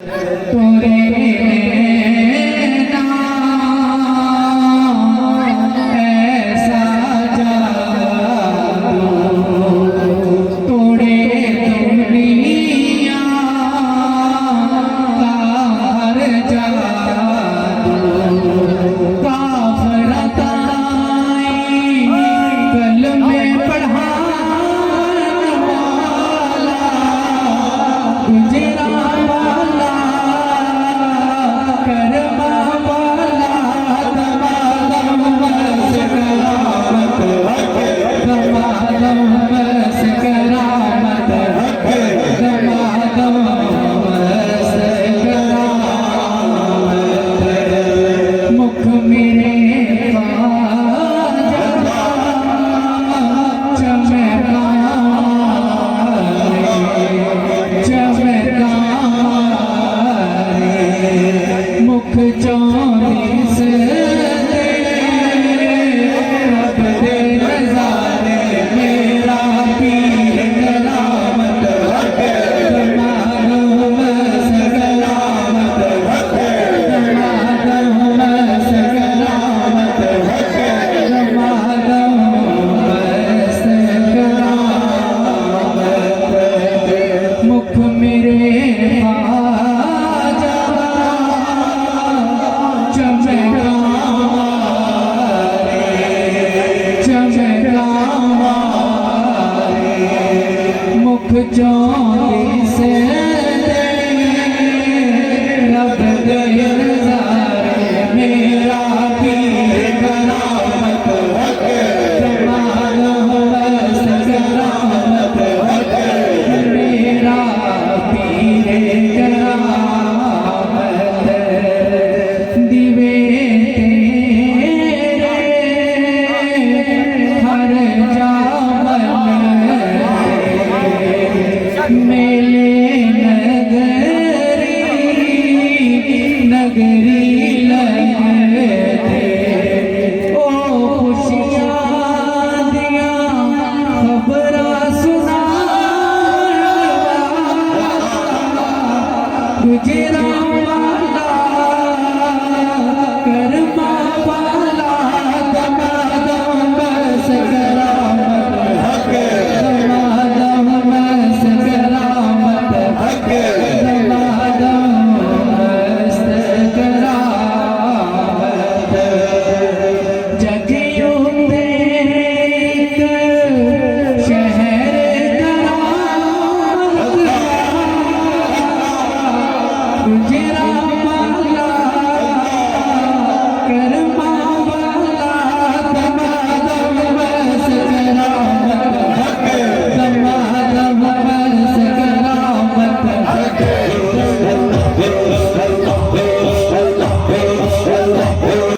तोरे ऐसा जादू तोड़े दुनिया कार जादू काफरताई कल में पढ़ाने वाला गुजरा वाला करमा वाला दमादम बस करामत दमादम बस करामत दमादम बस करामत मुख मेरे मुख चौबीस रब दे नजारे मेरा पीर करामत दमादम बस करामत दमादम बस करामत दमादम बस करामत मुख मेरे मुख चौबीस रब दे नजारे मेरा पीर करामत दमादम बस करामत मेरा पीर करामत दिवे तेरे हर जामन मेले नगरी लगते ओ खुशियां दिया खबरां सुना गुजरा वाला करमा वाला दमादम बस करामत दमादम बस करामत दमादम बस करामत जगियों देख शहर करामत गुजरा